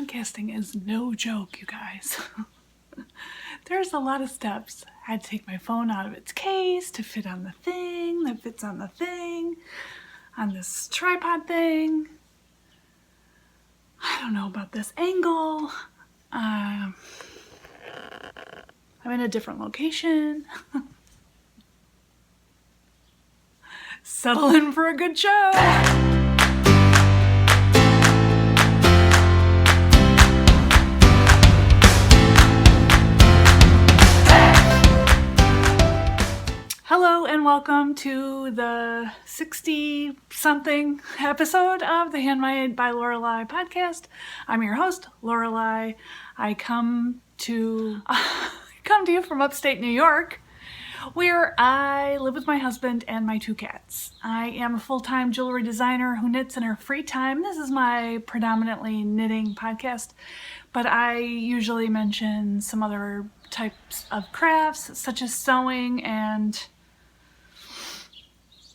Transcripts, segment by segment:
podcasting is no joke, you guys. There's a lot of steps. I had to take my phone out of its case to fit on the thing that fits on the thing, on this tripod thing. I don't know about this angle. I'm in a different location. Settle in for a good show. Hello and welcome to the 60-something episode of the Handmade by Lorelei podcast. I'm your host, Lorelei. I come to you from upstate New York, where I live with my husband and my 2 cats. I am a full-time jewelry designer who knits in her free time. This is my predominantly knitting podcast, but I usually mention some other types of crafts, such as sewing and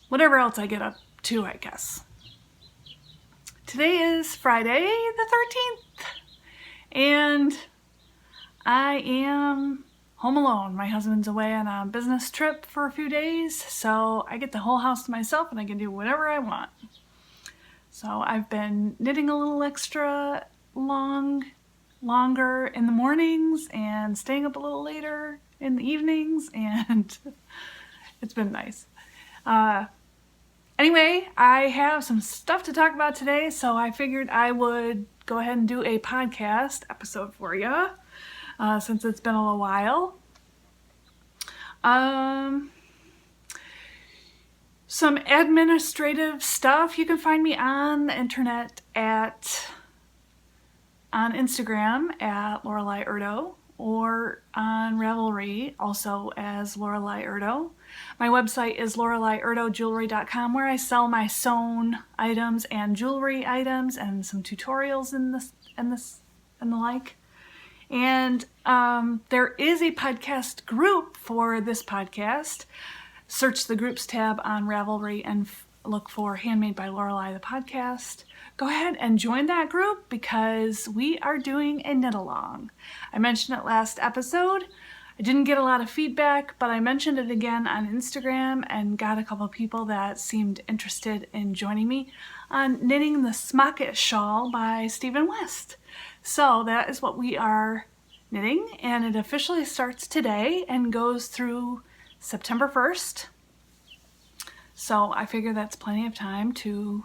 whatever else I get up to, I guess. Today is Friday the 13th, and I am home alone. My husband's away on a business trip for a few days, so I get the whole house to myself and I can do whatever I want. So I've been knitting a little extra longer in the mornings and staying up a little later in the evenings, and it's been nice. Anyway, I have some stuff to talk about today, so I figured I would go ahead and do a podcast episode for you, since it's been a little while. Some administrative stuff. You can find me on the internet on Instagram at Lorelei Erdo, or on Ravelry also as Lorelei Erdo. My website is loreleierdojewelry.com, where I sell my sewn items and jewelry items and some tutorials and the like. And there is a podcast group for this podcast. Search the groups tab on Ravelry and look for Handmade by Lorelei, the podcast. Go ahead and join that group because we are doing a knit along. I mentioned it last episode. I didn't get a lot of feedback, but I mentioned it again on Instagram and got a couple of people that seemed interested in joining me on knitting the Macit Shawl by Stephen West. So that is what we are knitting, and it officially starts today and goes through September 1st. So I figure that's plenty of time to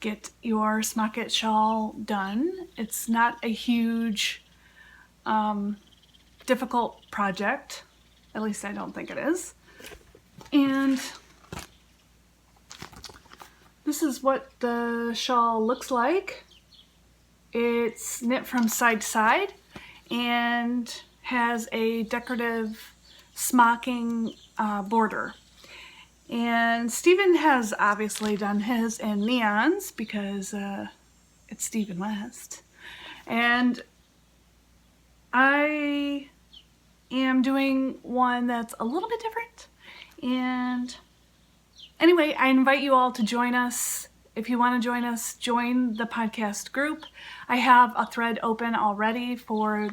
get your Macit Shawl done. It's not a huge difficult project, at least I don't think it is. And this is what the shawl looks like. It's knit from side to side and has a decorative smocking border. And Stephen has obviously done his in neons because it's Stephen West. And I am doing one that's a little bit different. And anyway, I invite you all to join us. If you want to join us, join the podcast group. I have a thread open already for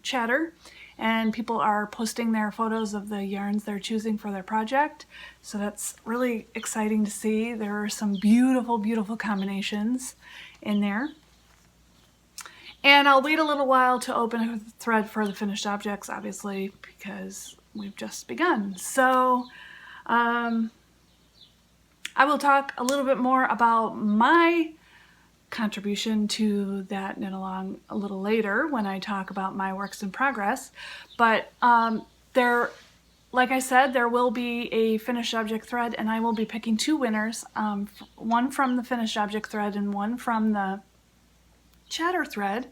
chatter, and people are posting their photos of the yarns they're choosing for their project. So that's really exciting to see. There are some beautiful, beautiful combinations in there. And I'll wait a little while to open a thread for the finished objects, obviously, because we've just begun. So I will talk a little bit more about my contribution to that knit along a little later when I talk about my works in progress. But like I said, there will be a finished object thread, and I will be picking 2 winners, one from the finished object thread and one from the chatter thread,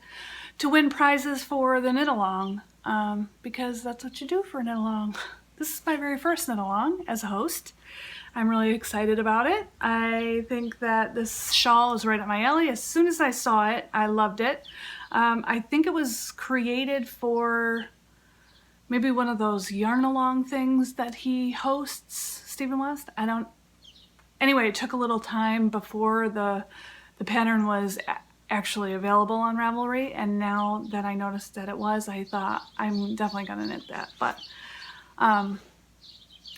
to win prizes for the knit along, because that's what you do for a knit along. This is my very first knit along as a host. I'm really excited about it. I think that this shawl is right up my alley. As soon as I saw it, I loved it. I think it was created for maybe one of those yarn along things that he hosts, Stephen West. Anyway, it took a little time before the pattern was actually available on Ravelry, and now that I noticed that it was, I thought I'm definitely gonna knit that. But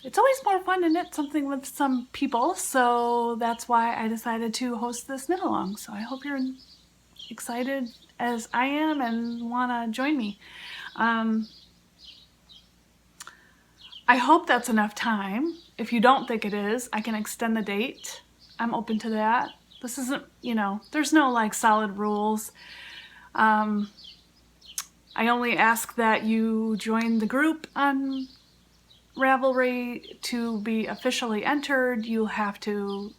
it's always more fun to knit something with some people, so that's why I decided to host this knit along. So I hope you're excited as I am and want to join me. I hope that's enough time. If you don't think it is, I can extend the date. I'm open to that. This isn't, there's no like solid rules. I only ask that you join the group on Ravelry. To be officially entered, you'll have to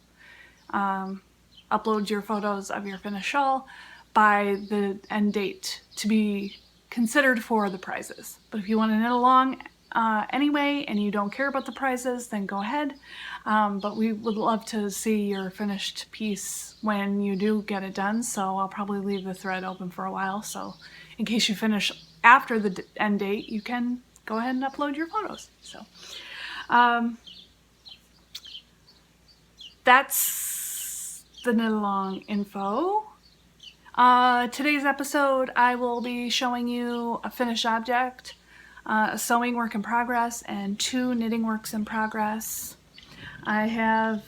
upload your photos of your finished shawl by the end date to be considered for the prizes. But if you want to knit along anyway and you don't care about the prizes, then go ahead. But we would love to see your finished piece when you do get it done, so I'll probably leave the thread open for a while, so in case you finish after the end date, you can go ahead and upload your photos. So that's the knit along info. Today's episode, I will be showing you a finished object, a sewing work in progress, and 2 knitting works in progress. I have,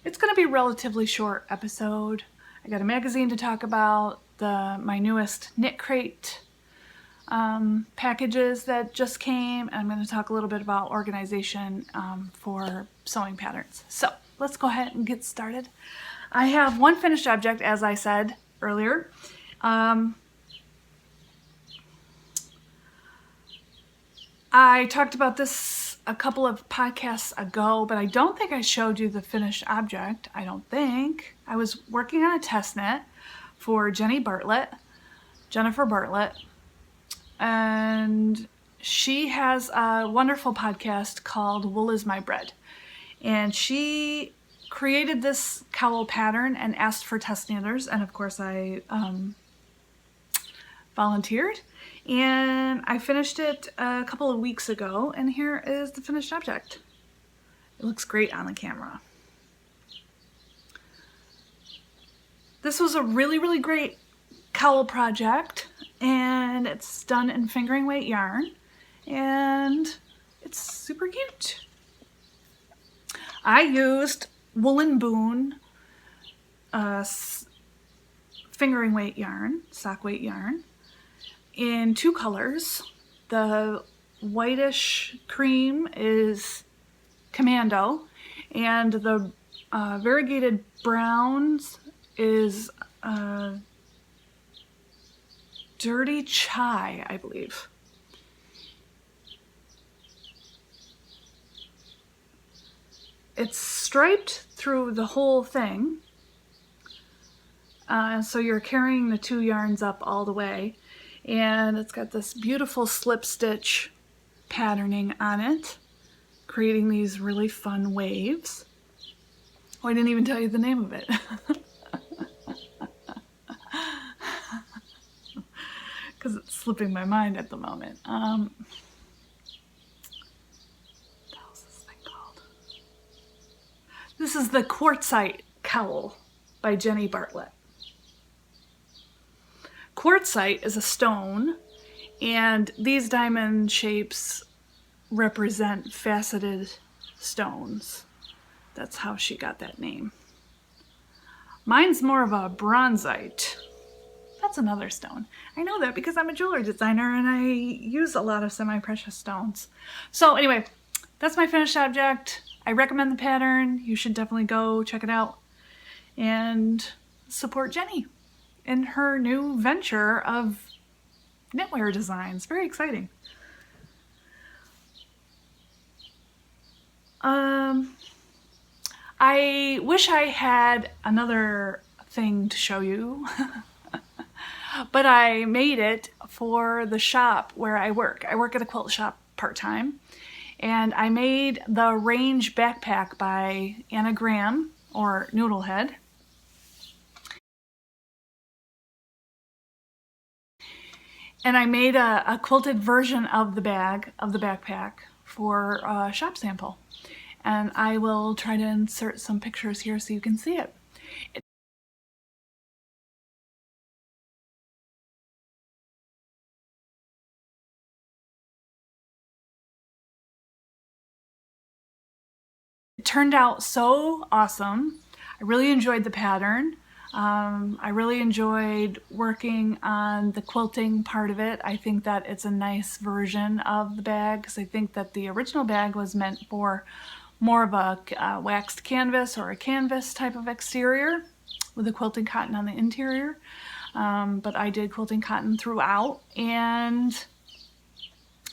it's going to be a relatively short episode. I got a magazine to talk about, my newest Nic Crate packages that just came, and I'm going to talk a little bit about organization for sewing patterns. So let's go ahead and get started. I have one finished object, as I said earlier. I talked about this a couple of podcasts ago, but I don't think I showed you the finished object. I don't think. I was working on a test knit for Jennifer Bartlett, and she has a wonderful podcast called Wool is My Bread. And she created this cowl pattern and asked for test knitters, and of course I volunteered. And I finished it a couple of weeks ago, and here is the finished object. It looks great on the camera. This was a really, really great cowl project, and it's done in fingering weight yarn, and it's super cute. I used Woolen Boon fingering weight yarn, sock weight yarn, in 2 colors. The whitish cream is Commando, and the variegated browns is Dirty Chai, I believe. It's striped through the whole thing, so you're carrying the 2 yarns up all the way, and it's got this beautiful slip stitch patterning on it, creating these really fun waves. Oh, I didn't even tell you the name of it. Because it's slipping my mind at the moment. What the hell is this thing called? This is the Quartzite Cowl by Jenny Bartlett. Quartzite is a stone, and these diamond shapes represent faceted stones. That's how she got that name. Mine's more of a bronzite. That's another stone. I know that because I'm a jewelry designer and I use a lot of semi-precious stones. So anyway, that's my finished object. I recommend the pattern. You should definitely go check it out and support Jenny in her new venture of knitwear designs. Very exciting. I wish I had another thing to show you, but I made it for the shop where I work. I work at a quilt shop part-time, and I made the Range backpack by Anna Graham, or Noodlehead. And I made a quilted version of the backpack for a shop sample. And I will try to insert some pictures here so you can see it. It turned out so awesome. I really enjoyed the pattern. I really enjoyed working on the quilting part of it. I think that it's a nice version of the bag, because I think that the original bag was meant for more of a waxed canvas or a canvas type of exterior with the quilting cotton on the interior. But I did quilting cotton throughout, and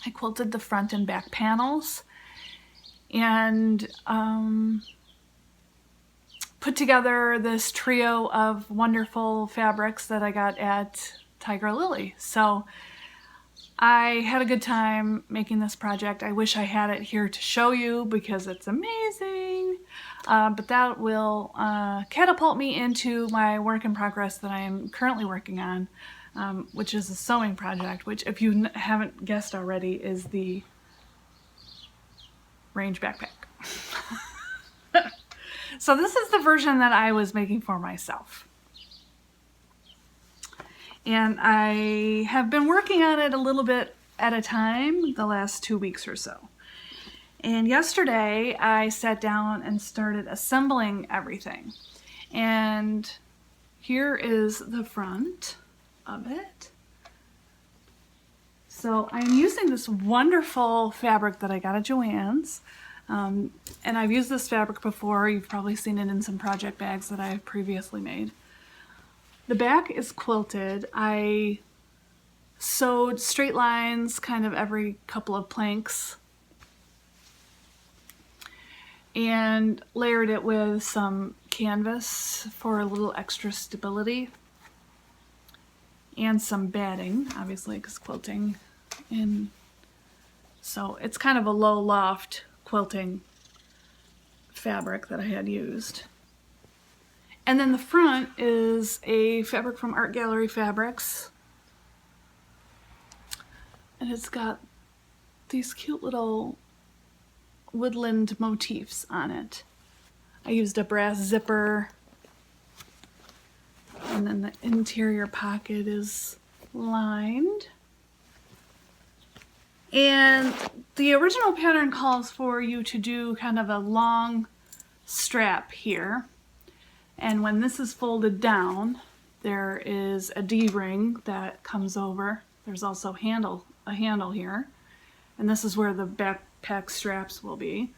I quilted the front and back panels, and put together this trio of wonderful fabrics that I got at Tiger Lily. So I had a good time making this project. I wish I had it here to show you because it's amazing. But that will catapult me into my work in progress that I am currently working on, which is a sewing project, which, if you haven't guessed already, is the range backpack. So this is the version that I was making for myself. And I have been working on it a little bit at a time the last 2 weeks or so. And yesterday I sat down and started assembling everything. And here is the front of it. So I'm using this wonderful fabric that I got at Joann's. And I've used this fabric before. You've probably seen it in some project bags that I've previously made. The back is quilted. I sewed straight lines kind of every couple of planks and layered it with some canvas for a little extra stability, and some batting, obviously, because quilting. And so it's kind of a low loft quilting fabric that I had used. And then the front is a fabric from Art Gallery Fabrics, and it's got these cute little woodland motifs on it. I used a brass zipper, and then the interior pocket is lined. And the original pattern calls for you to do kind of a long strap here. And when this is folded down, there is a D-ring that comes over. There's also a handle here. And this is where the backpack straps will be.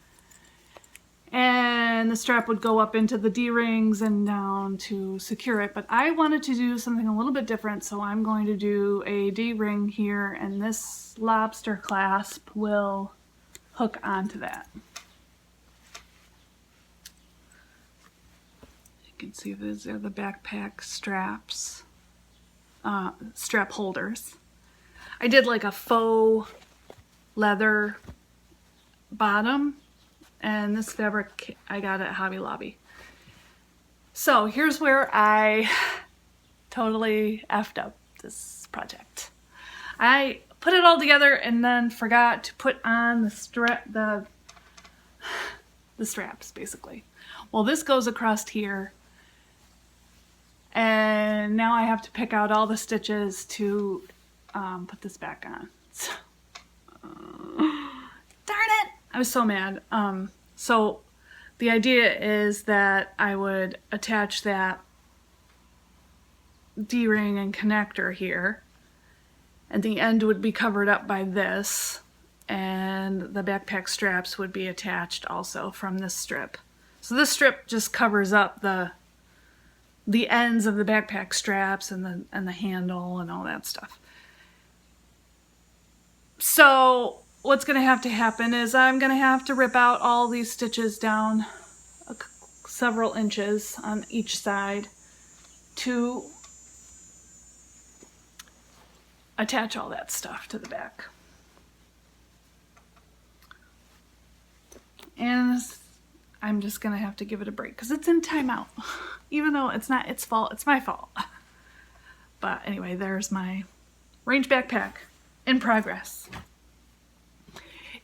And the strap would go up into the D-rings and down to secure it. But I wanted to do something a little bit different, so I'm going to do a D-ring here, and this lobster clasp will hook onto that. You can see these are the backpack straps, strap holders. I did like a faux leather bottom, and this fabric I got at Hobby Lobby. So here's where I totally effed up this project. I put it all together and then forgot to put on the straps, basically. Well, this goes across here, and now I have to pick out all the stitches to put this back on. So, darn it! I was so mad. So the idea is that I would attach that D-ring and connector here, and the end would be covered up by this, and the backpack straps would be attached also from this strip. So this strip just covers up the ends of the backpack straps and the handle and all that stuff. So what's going to have to happen is I'm going to have to rip out all these stitches down several inches on each side to attach all that stuff to the back. And I'm just going to have to give it a break because it's in timeout. Even though it's not its fault, it's my fault. But anyway, there's my range backpack in progress.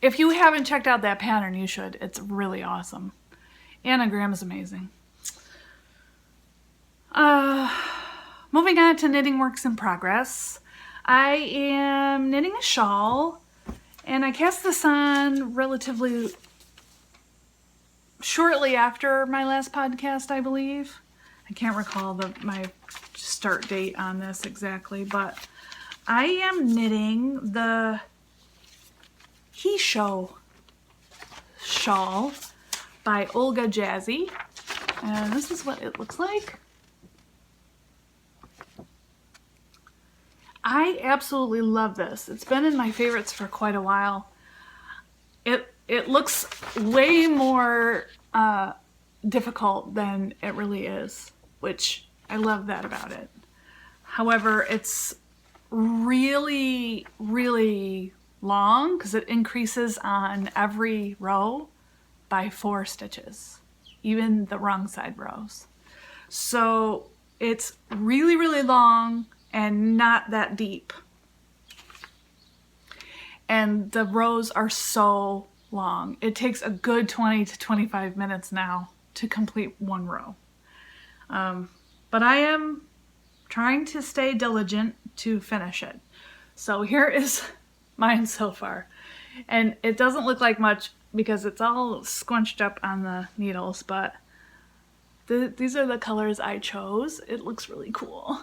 If you haven't checked out that pattern, you should. It's really awesome. Anagram is amazing. Moving on to knitting works in progress. I am knitting a shawl, and I cast this on relatively shortly after my last podcast, I believe. I can't recall my start date on this exactly, but I am knitting the Shawl by Olga Jazzy, and this is what it looks like. I absolutely love this. It's been in my favorites for quite a while. It looks way more difficult than it really is, which I love that about it. However, it's really, really long because it increases on every row by 4 stitches, even the wrong side rows. So it's really, really long and not that deep. And the rows are so long. It takes a good 20 to 25 minutes now to complete one row. But I am trying to stay diligent to finish it. So here is mine so far. And it doesn't look like much because it's all squunched up on the needles, but these are the colors I chose. It looks really cool.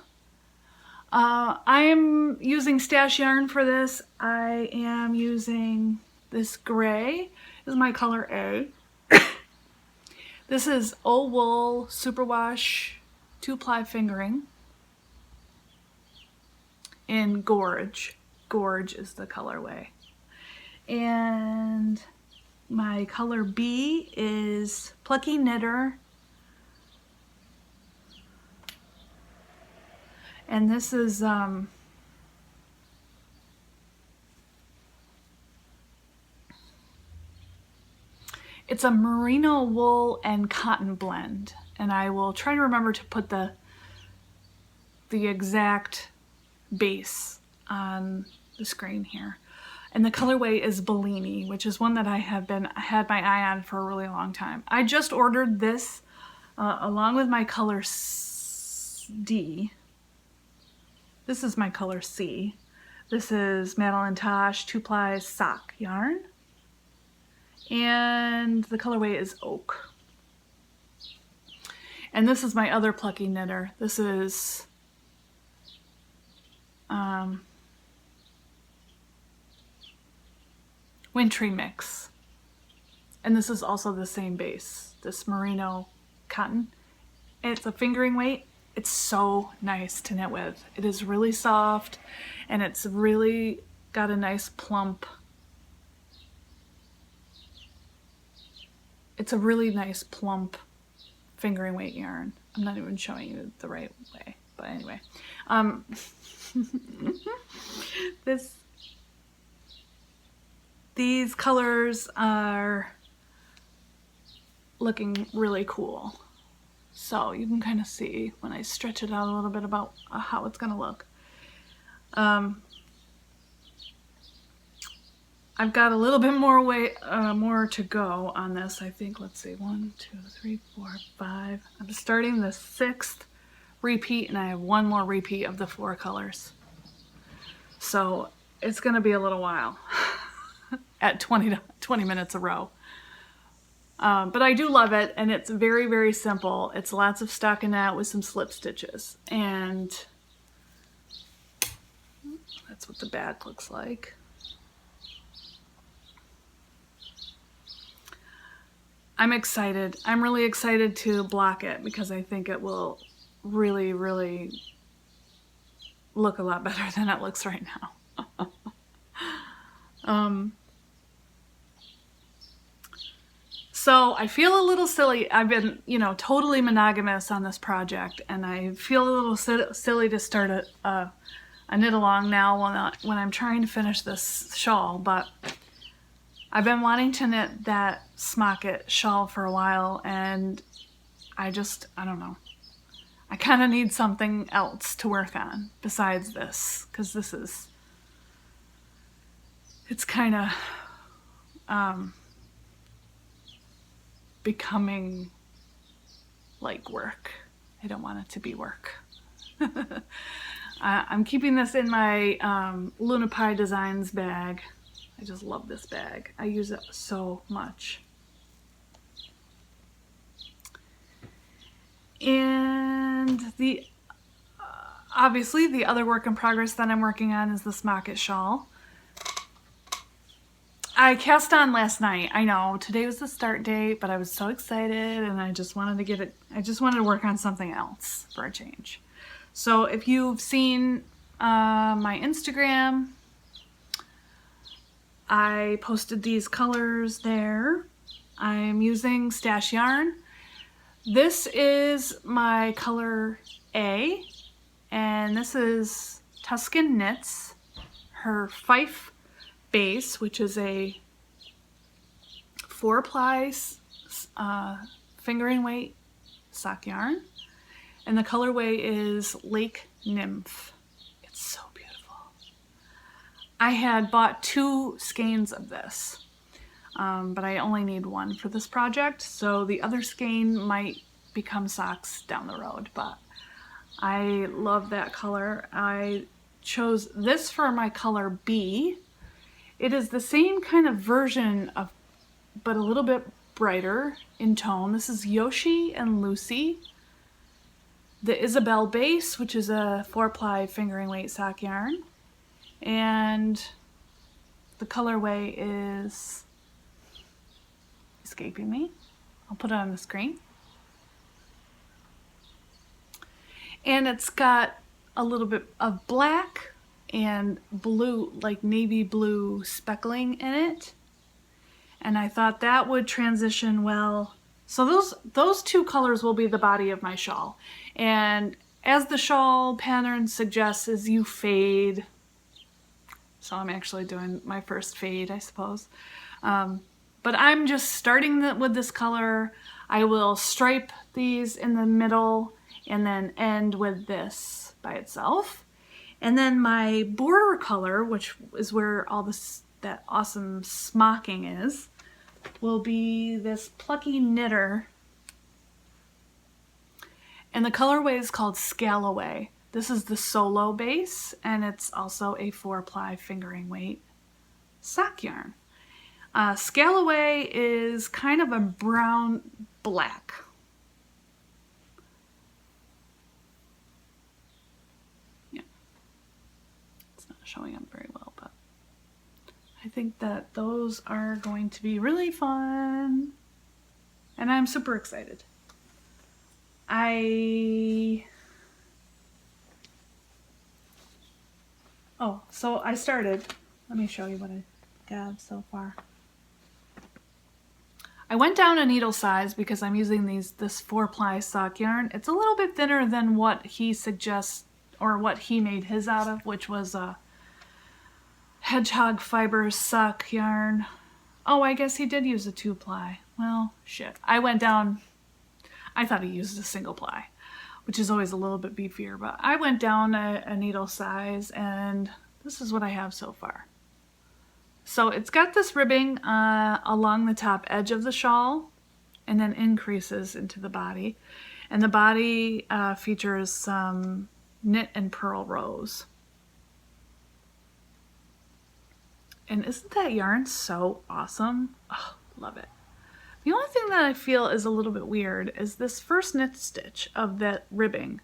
I am using stash yarn for this. I am using this gray. This is my color A. This is O Wool Superwash 2-ply fingering in Gorge. Gorge is the colorway. And my color B is Plucky Knitter. And this is it's a merino wool and cotton blend, and I will try to remember to put the exact base on the screen here. And the colorway is Bellini, which is one that I have had my eye on for a really long time. I just ordered this along with my color D. This is my color C. This is Madeline Tosh 2-ply sock yarn. And the colorway is Oak. And this is my other Plucky Knitter. This is Wintry Mix. And this is also the same base, this merino cotton. It's a fingering weight. It's so nice to knit with. It is really soft, and it's really got a nice plump. It's a really nice plump fingering weight yarn. I'm not even showing you the right way, but anyway. These colors are looking really cool. So you can kind of see when I stretch it out a little bit about how it's going to look. I've got a little bit more to go on this, I think. Let's see, 1, 2, 3, 4, 5. I'm starting the 6th repeat, and I have one more repeat of the 4 colors. So it's going to be a little while at 20 minutes a row. But I do love it, and it's very, very simple. It's lots of stockinette with some slip stitches, and that's what the back looks like. I'm excited. I'm really excited to block it because I think it will really, really look a lot better than it looks right now. So I feel a little silly. I've been, totally monogamous on this project, and I feel a little silly to start a knit along now when I'm trying to finish this shawl, but I've been wanting to knit that Macit shawl for a while, and I don't know. I kind of need something else to work on besides this, because it's kind of becoming like work, I don't want it to be work. I'm keeping this in my Luna Pie Designs bag. I just love this bag. I use it so much. And obviously the other work in progress that I'm working on is this Macit Shawl. I cast on last night. I know today was the start date, but I was so excited and I just wanted to get it. I just wanted to work on something else for a change. So if you've seen my Instagram, I posted these colors there. I'm using Stash Yarn. This is my color A, and this is Tuscan Knits, her Fife base, which is a 4-ply fingering weight sock yarn. And the colorway is Lake Nymph. It's so beautiful. I had bought 2 skeins of this, but I only need 1 for this project. So the other skein might become socks down the road, but I love that color. I chose this for my color B. It is the same kind of version of, but a little bit brighter in tone. This is Yoshi and Lucy. The Isabel base, which is a 4-ply fingering weight sock yarn, and the colorway is escaping me. I'll put it on the screen. And it's got a little bit of black and blue, like navy blue speckling in it, and I thought that would transition well. So those 2 colors will be the body of my shawl. And as the shawl pattern suggests, is you fade. So I'm actually doing my first fade, I suppose. But I'm just starting with this color. I will stripe these in the middle and then end with this by itself. And then my border color, which is where all that awesome smocking is, will be this Plucky Knitter, and the colorway is called Scalloway. This is the solo base, and it's also a 4-ply fingering weight sock yarn. Scalloway is kind of a brown black. Yeah, it's not showing up very well, but I think that those are going to be really fun, and I'm super excited. So I started, let me show you what I got so far. I went down a needle size because I'm using this 4-ply sock yarn. It's a little bit thinner than what he suggests, or what he made his out of, which was a hedgehog fiber sock yarn. Oh, I guess he did use a 2-ply. Well, shit. I went down, I thought he used a single ply, which is always a little bit beefier, but I went down a needle size, and this is what I have so far. So it's got this ribbing along the top edge of the shawl, and then increases into the body. And the body features some knit and purl rows. And isn't that yarn so awesome? Oh, love it. The only thing that I feel is a little bit weird is this first knit stitch of that ribbing.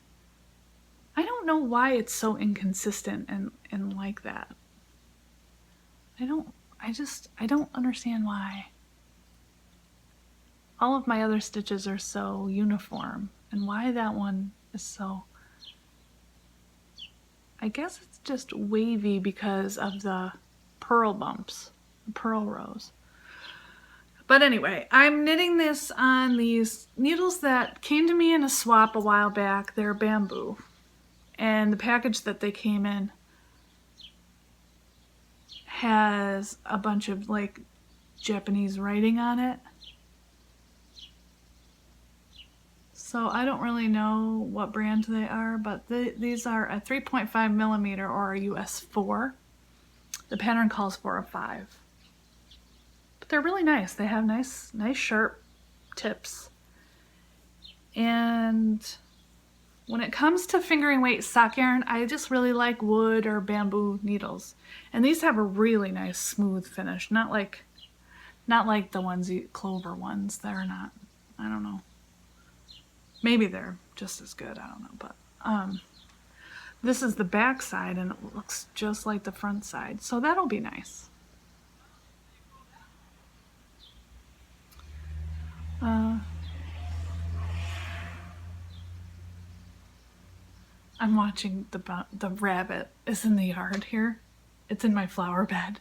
I don't know why it's so inconsistent and like that. I don't understand why. All of my other stitches are so uniform, and why that one is so... I guess it's just wavy because of the purl bumps, the purl rows. But anyway, I'm knitting this on these needles that came to me in a swap a while back. They're bamboo. And the package that they came in has a bunch of like Japanese writing on it. So I don't really know what brand they are, but these are a 3.5 millimeter or a US 4. The pattern calls for a 5. But they're really nice. They have nice sharp tips. And when it comes to fingering weight sock yarn, I just really like wood or bamboo needles. And these have a really nice smooth finish, not like the clover ones. They're not, I don't know. Maybe they're just as good, I don't know, but this is the back side and it looks just like the front side, so that'll be nice. I'm watching the rabbit is in the yard here. It's in my flower bed.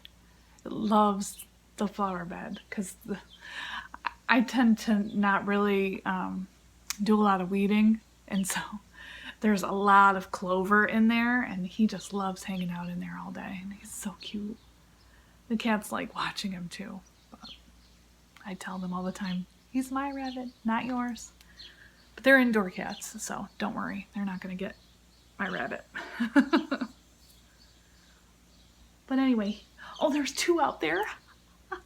It loves the flower bed because I tend to not really do a lot of weeding, and so there's a lot of clover in there, and he just loves hanging out in there all day, and he's so cute. The cats like watching him too, but I tell them all the time, he's my rabbit, not yours. But they're indoor cats, so don't worry, they're not gonna get my rabbit. But anyway, oh, there's two out there. Oh,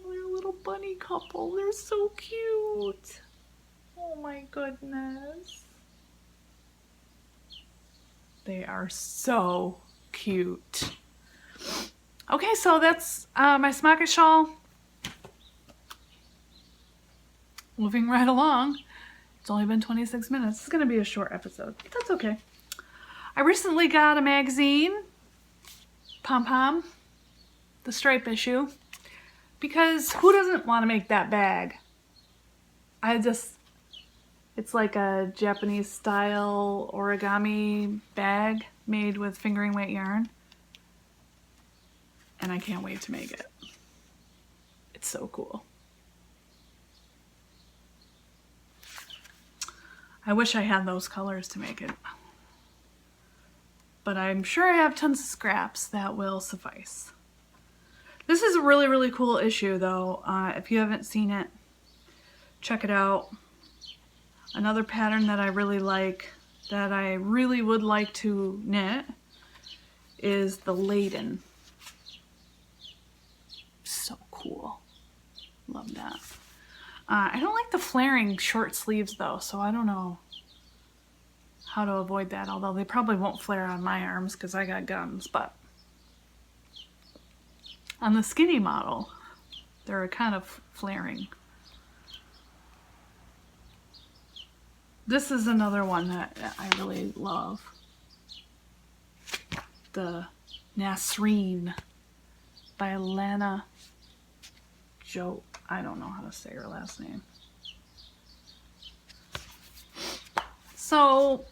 they're a little bunny couple. They're so cute. Oh my goodness. They are so cute. Okay, so that's my Macit shawl. Moving right along. It's only been 26 minutes. It's going to be a short episode. That's okay. I recently got a magazine, Pom Pom, the stripe issue, because who doesn't want to make that bag? It's like a Japanese style origami bag made with fingering weight yarn, and I can't wait to make it. It's so cool. I wish I had those colors to make it. But I'm sure I have tons of scraps that will suffice. This is a really, really cool issue though. If you haven't seen it, check it out. Another pattern that I really like, that I really would like to knit, is the Laden. So cool. Love that. I don't like the flaring short sleeves though, so I don't know how to avoid that, although they probably won't flare on my arms because I got guns, but on the skinny model, they're kind of flaring. This is another one that I really love. The Nasreen by Lana Joe. I don't know how to say her last name. So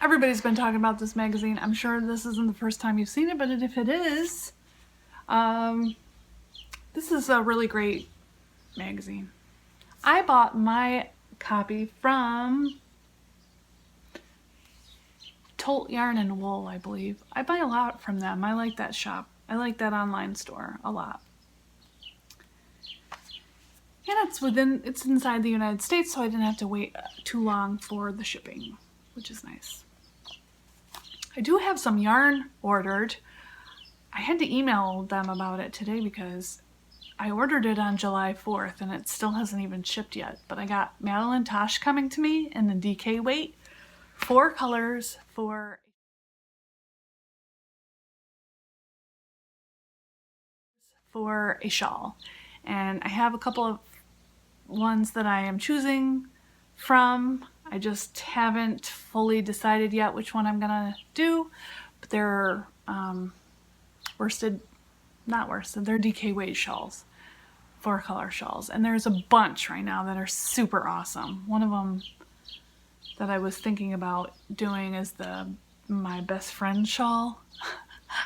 everybody's been talking about this magazine. I'm sure this isn't the first time you've seen it, but if it is, this is a really great magazine. I bought my copy from Tolt Yarn and Wool, I believe. I buy a lot from them. I like that shop. I like that online store a lot. And it's inside the United States, so I didn't have to wait too long for the shipping, which is nice. I do have some yarn ordered. I had to email them about it today because I ordered it on July 4th and it still hasn't even shipped yet. But I got Madeline Tosh coming to me in the DK weight, 4 colors for a shawl. And I have a couple of ones that I am choosing from. I just haven't fully decided yet which one I'm gonna do, but they're they're DK weight shawls, 4 color shawls, and there's a bunch right now that are super awesome. One of them that I was thinking about doing is my best friend shawl.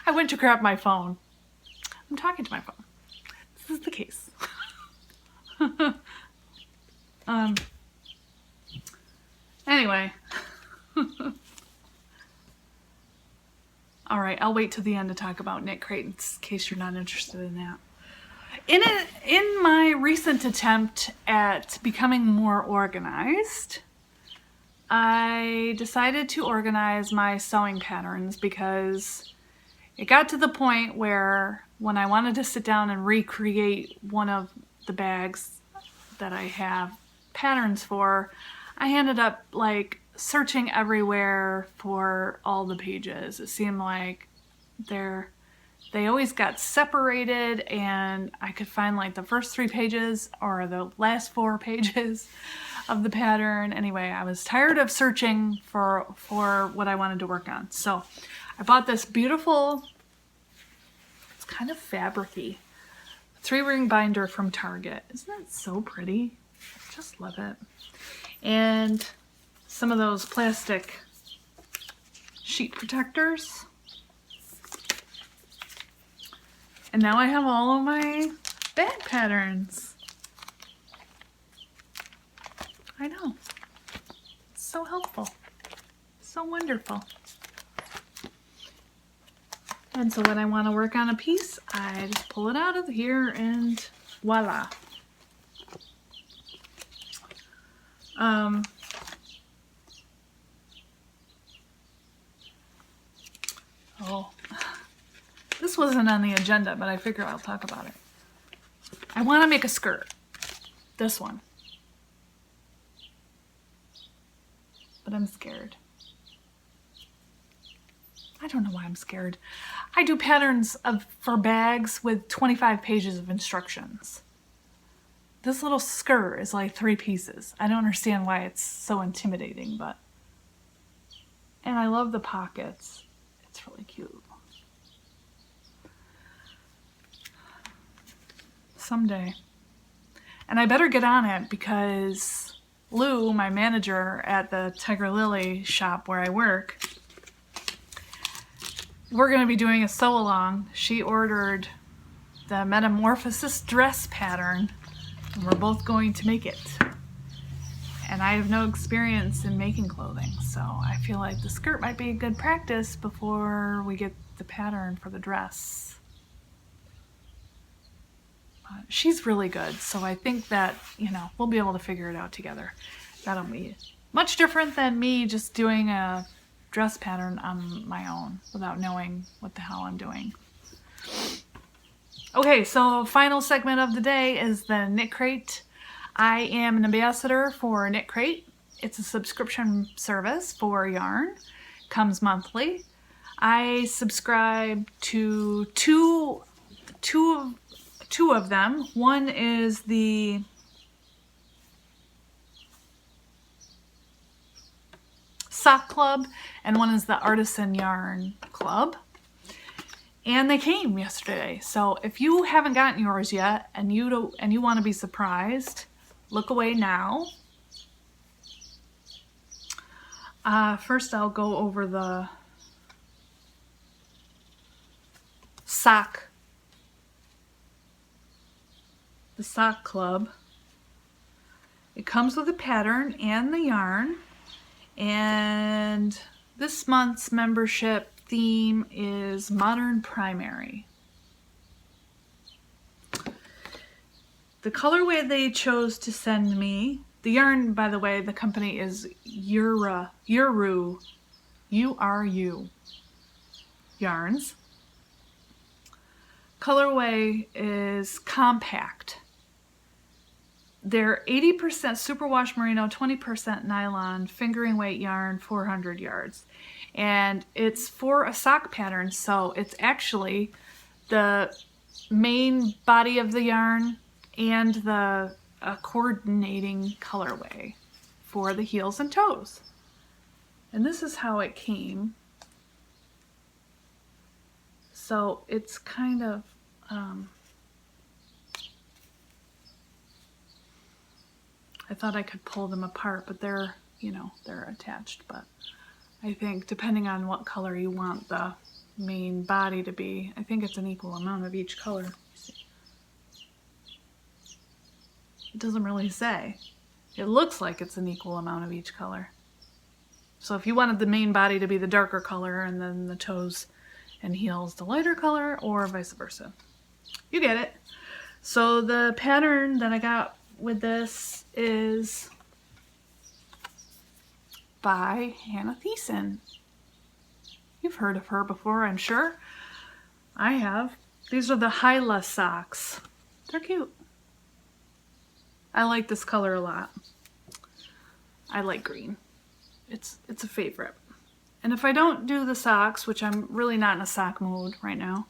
I went to grab my phone. I'm talking to my phone. This is the case. Anyway. Alright, I'll wait till the end to talk about Nic Crate in case you're not interested in that. In my recent attempt at becoming more organized, I decided to organize my sewing patterns because it got to the point where when I wanted to sit down and recreate one of the bags that I have patterns for, I ended up like searching everywhere for all the pages. It seemed like they always got separated, and I could find like the first 3 pages or the last 4 pages of the pattern. Anyway, I was tired of searching for what I wanted to work on. So I bought this beautiful, it's kind of fabric-y, 3-ring binder from Target. Isn't it so pretty? I just love it. And some of those plastic sheet protectors. And now I have all of my bag patterns. I know. It's so helpful. So wonderful. And so when I want to work on a piece, I just pull it out of here and voila. This wasn't on the agenda, but I figure I'll talk about it. I want to make a skirt. This one. But I'm scared. I don't know why I'm scared. I do patterns for bags with 25 pages of instructions. This little skirt is like 3 pieces. I don't understand why it's so intimidating, but... And I love the pockets. It's really cute. Someday. And I better get on it because Lou, my manager at the Tiger Lily shop where I work, we're going to be doing a sew-along. She ordered the Metamorphosis dress pattern, and we're both going to make it. And I have no experience in making clothing, so I feel like the skirt might be a good practice before we get the pattern for the dress. She's really good, so I think that, you know, we'll be able to figure it out together. That'll be much different than me just doing a dress pattern on my own without knowing what the hell I'm doing. Okay, so final segment of the day is the Nic Crate. I am an ambassador for Nic Crate. It's a subscription service for yarn. Comes monthly. I subscribe to two of them. One is the Sock Club, and one is the Artisan Yarn Club. And they came yesterday. So if you haven't gotten yours yet and you want to be surprised, look away now. First I'll go over the Sock Club. It comes with a pattern and the yarn, and this month's membership theme is Modern Primary. The colorway they chose to send me, the yarn, by the way, the company is Uru Yarns. Colorway is compact. They're 80% superwash merino, 20% nylon, fingering weight yarn, 400 yards. And it's for a sock pattern, so it's actually the main body of the yarn and the coordinating colorway for the heels and toes. And this is how it came. So it's kind of I thought I could pull them apart, but they're, you know, they're attached. But I think depending on what color you want the main body to be, I think it's an equal amount of each color. It doesn't really say. It looks like it's an equal amount of each color. So if you wanted the main body to be the darker color and then the toes and heels the lighter color, or vice versa. You get it. So the pattern that I got with this is by Hannah Thiessen. You've heard of her before, I'm sure. I have. These are the Hyla socks. They're cute. I like this color a lot. I like green. It's a favorite. And if I don't do the socks, which I'm really not in a sock mood right now,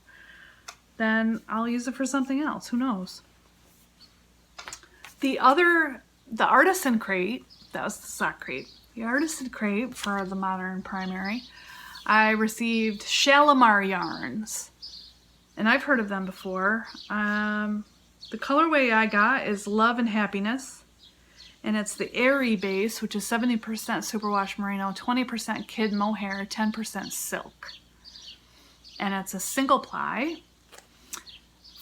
then I'll use it for something else. Who knows? The Artisan Crate, that was the sock crate. The Artisan Crate for the Modern Primary, I received Shalimar Yarns. And I've heard of them before. The colorway I got is Love and Happiness. And it's the Airy base, which is 70% superwash merino, 20% kid mohair, 10% silk. And it's a single ply,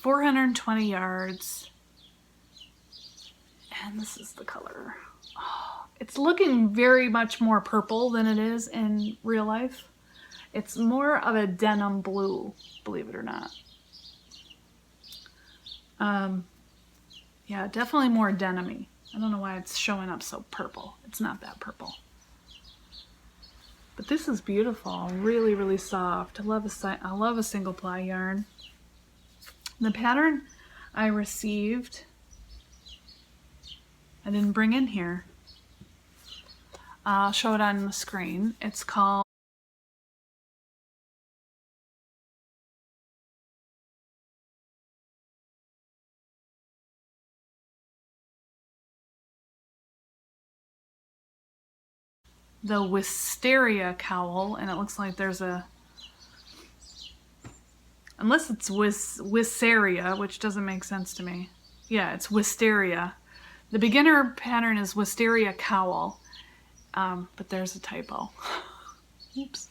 420 yards. And this is the color. Oh, it's looking very much more purple than it is in real life. It's more of a denim blue, believe it or not. Yeah, definitely more denim-y. I don't know why it's showing up so purple. It's not that purple. But this is beautiful. Really, really soft. I love a single ply yarn. The pattern I received, I didn't bring in here. I'll show it on the screen. It's called the Wisteria Cowl, and it looks like there's a, unless it's Wisteria, which doesn't make sense to me. Yeah, it's Wisteria. The beginner pattern is Wisteria Cowl, but there's a typo. Oops.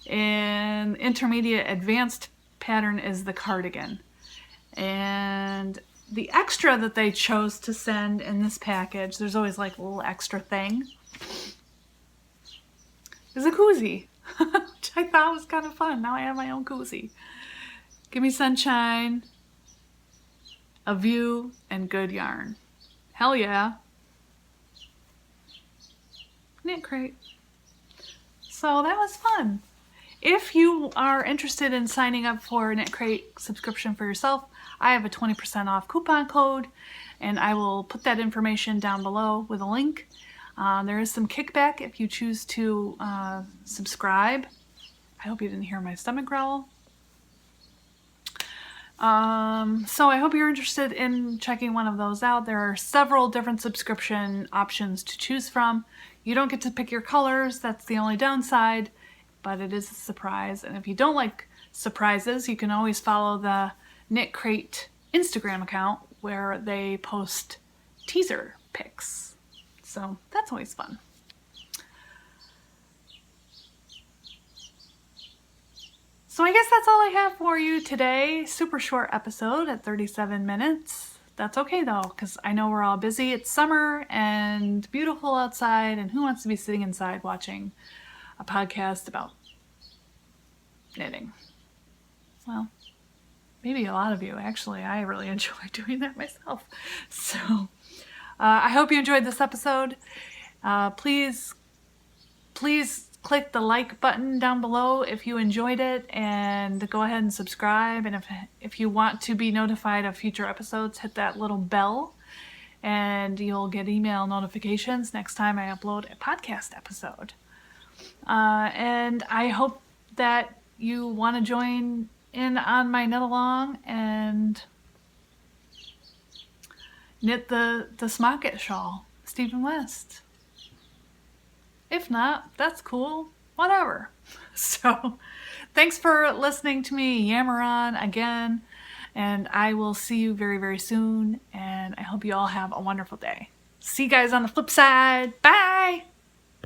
And intermediate advanced pattern is the cardigan. And the extra that they chose to send in this package, there's always like a little extra thing, is a koozie, which I thought was kind of fun. Now I have my own koozie. Give me sunshine, a view, and good yarn. Hell yeah. Nic Crate. So that was fun. If you are interested in signing up for a Nic Crate subscription for yourself, I have a 20% off coupon code, and I will put that information down below with a link. There is some kickback if you choose to subscribe. I hope you didn't hear my stomach growl. So I hope you're interested in checking one of those out. There are several different subscription options to choose from. You don't get to pick your colors. That's the only downside, but it is a surprise. And if you don't like surprises, you can always follow the Nic Crate Instagram account where they post teaser pics. So that's always fun. So I guess that's all I have for you today. Super short episode at 37 minutes. That's okay though, because I know we're all busy. It's summer and beautiful outside, and who wants to be sitting inside watching a podcast about knitting? Well, maybe a lot of you. Actually, I really enjoy doing that myself. So I hope you enjoyed this episode. Please click the like button down below if you enjoyed it, and go ahead and subscribe. And if you want to be notified of future episodes, hit that little bell and you'll get email notifications next time I upload a podcast episode. And I hope that you want to join in on my knit along and knit the Macit Shawl, Stephen West. If not, that's cool. Whatever. So, thanks for listening to me yammer on again, and I will see you very, very soon, and I hope you all have a wonderful day. See you guys on the flip side. Bye!